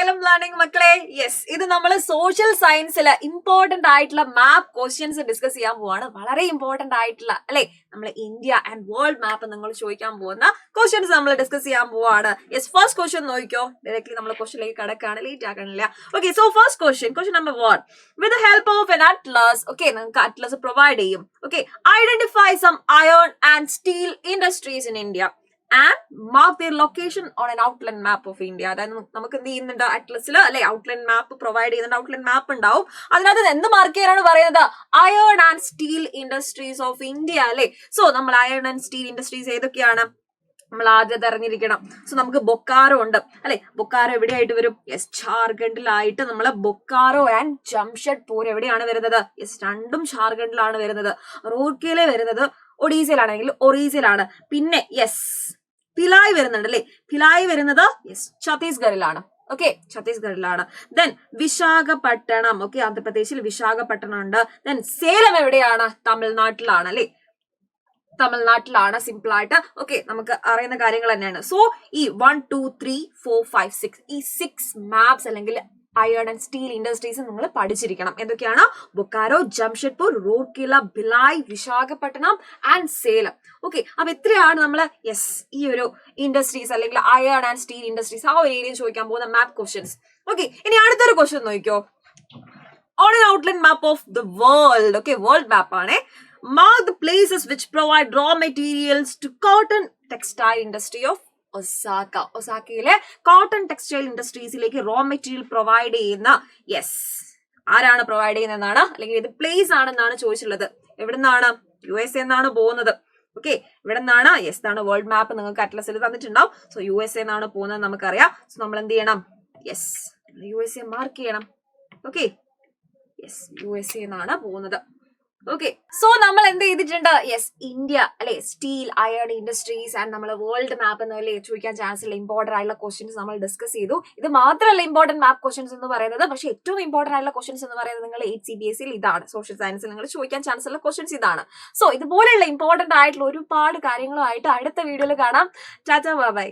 Xylem learning മക്കളെ. Yes, ഇത് നമ്മൾ സോഷ്യൽ സയൻസിലെ ഇമ്പോർട്ടന്റ് ആയിട്ടുള്ള മാപ്പ് ക്വസ്റ്റ്യൻസ് ഡിസ്കസ് ചെയ്യാൻ പോവാണ്. വളരെ ഇമ്പോർട്ടന്റ് ആയിട്ടുള്ള അല്ലെ, നമ്മൾ ഇന്ത്യ ആൻഡ് വേൾഡ് മാപ്പ് നിങ്ങൾ ചോദിക്കാൻ പോകുന്ന ക്വസ്റ്റ്യൻസ് നമ്മൾ ഡിസ്കസ് ചെയ്യാൻ പോവാണ്. യെസ്, ഫസ്റ്റ് ക്വസ്റ്റ്യൻ നോക്കിക്കോ. ഡയറക്ട്ലി നമ്മൾ ക്വസ്റ്റ്യനിലേക്ക് കടക്കാണ്, ലേറ്റ് ആക്കണില്ല. Okay, so first question number 1. With the help of an atlas, okay, നിങ്ങൾക്ക് അറ്റ്ലസ് പ്രൊവൈഡ് ചെയ്യും. Okay, identify some iron and steel industries in India and mark their location on an outline map of India. അതായത് നമുക്ക് എന്ത് ചെയ്യുന്നുണ്ട്, അറ്റ്ലസിൽ അല്ലെ outline മാപ്പ് provide ചെയ്യുന്നുണ്ട്. Outline മാപ്പ് ഉണ്ടാവും, അതിനകത്ത് എന്ത് മാർക്ക് ചെയ്യാനാണ് പറയുന്നത്? Iron and steel industries of India അല്ലെ. സോ നമ്മൾ അയൺ ആൻഡ് സ്റ്റീൽ ഇൻഡസ്ട്രീസ് ഏതൊക്കെയാണ് നമ്മൾ ആദ്യം അറിഞ്ഞിരിക്കണം. സോ നമുക്ക് ബൊക്കാറോ ഉണ്ട് അല്ലെ. ബൊക്കാറോ എവിടെയായിട്ട് വരും? യെസ്, ജാർഖണ്ഡിലായിട്ട് നമ്മള് ബൊക്കാറോ ആൻഡ് ജംഷഡ്പൂർ എവിടെയാണ് വരുന്നത്? യെസ്, രണ്ടും ജാർഖണ്ഡിലാണ് വരുന്നത്. റൂർക്കേല വരുന്നത് ഒഡീസയിലാണെങ്കിൽ ഒറീസയിലാണ്. പിന്നെ യെസ്, ഭിലായ് വരുന്നുണ്ട് അല്ലെ. ഭിലായ് വരുന്നത് യെസ് ഛത്തീസ്ഗഡിലാണ്. ഓക്കെ, ഛത്തീസ്ഗഡിലാണ്. ദെൻ വിശാഖപട്ടണം, ഓക്കെ, ആന്ധ്രാപ്രദേശിൽ വിശാഖപട്ടണം ഉണ്ട്. ദെൻ സേലം എവിടെയാണ്? തമിഴ്നാട്ടിലാണ് അല്ലെ. തമിഴ്നാട്ടിലാണ് സിമ്പിൾ ആയിട്ട്. ഓക്കെ, നമുക്ക് അറിയുന്ന കാര്യങ്ങൾ തന്നെയാണ്. സോ ഈ 1 2 3 4 5 6 ഈ 6 മാപ്സ് അല്ലെങ്കിൽ അയൺ ആൻഡ് സ്റ്റീൽ ഇൻഡസ്ട്രീസ് നിങ്ങൾ പഠിച്ചിരിക്കണം. എന്തൊക്കെയാണ്? ബൊക്കാറോ, ജംഷഡ്പൂർ, റൂർക്കേല, ഭിലായ്, വിശാഖപട്ടണം ആൻഡ് സേലം. ഓക്കെ, അപ്പൊ എത്രയാണ് നമ്മൾ യെസ് ഈ ഒരു ഇൻഡസ്ട്രീസ് അല്ലെങ്കിൽ അയൺ ആൻഡ് സ്റ്റീൽ ഇൻഡസ്ട്രീസ് ആ ഒരു ഏരിയയിൽ ചോദിക്കാൻ പോകുന്ന മാപ്പ് ക്വസ്റ്റ്യൻസ്. ഓക്കെ, ഇനി അടുത്തൊരു ക്വസ്റ്റ്യൻ നോക്കിക്കോ. On an outline map of the world, okay, world map ആണ്. Mark the places which provide raw materials to cotton textile industry of Osaka. ഒസാക്കയിലെ കോട്ടൺ ടെക്സ്റ്റൈൽ ഇൻഡസ്ട്രീസിലേക്ക് റോ മെറ്റീരിയൽ പ്രൊവൈഡ് ചെയ്യുന്ന yes ആരാണ് provide ചെയ്യുന്നതെന്നാണ്, അല്ലെങ്കിൽ ഇത് place ആണെന്നാണ് ചോദിച്ചിട്ടുള്ളത്. എവിടെ നിന്നാണ്? USA എന്നാണ് പോകുന്നത്. ഓക്കെ, ഇവിടെ നിന്നാണ്. യെസ്, ഇതാണ് വേൾഡ് മാപ്പ്, നിങ്ങൾക്ക് അറ്റ്ലസിൽ തന്നിട്ടുണ്ടാവും. സോ USA എന്നാണ് പോകുന്നത് നമുക്കറിയാം. സോ നമ്മൾ എന്ത് ചെയ്യണം? യെസ്, USA മാർക്ക് ചെയ്യണം. ഓക്കെ, യെസ്, USA എന്നാണ് പോകുന്നത്. ഓക്കെ, സോ നമ്മൾ എന്ത് ചെയ്തിട്ടുണ്ട്? യെസ്, ഇന്ത്യ അല്ലെ, സ്റ്റീൽ, അയൺ ഇൻഡസ്ട്രീസ് ആൻഡ് നമ്മൾ വേൾഡ് മാപ്പ് എന്നല്ലേ ചോദിക്കാൻ ചാൻസ് ഉള്ള ഇമ്പോർട്ടന്റ് ആയിട്ടുള്ള ക്വസ്റ്റ്യൻസ് നമ്മൾ ഡിസ്കസ് ചെയ്തു. ഇത് മാത്രമല്ല ഇമ്പോർട്ടന്റ് മാപ്പ് ക്വസ്റ്റ്യൻസ് എന്ന് പറയുന്നത്, പക്ഷേ ഏറ്റവും ഇമ്പോർട്ടന്റ് ആയിട്ടുള്ള ക്വസ്റ്റ്യൻസ് എന്ന് പറയുന്നത് നിങ്ങൾ 8 CBSE ഇതാണ്. സോഷ്യൽ സയൻസിൽ നിങ്ങൾ ചോദിക്കാൻ ചാൻസ് ഉള്ള ക്വസ്റ്റ്യൻസ് ഇതാണ്. സോ ഇതുപോലെയുള്ള ഇമ്പോർട്ടന്റ് ആയിട്ടുള്ള ഒരുപാട് കാര്യങ്ങളുമായിട്ട് അടുത്ത വീഡിയോയിൽ കാണാം. Tata, bye bye.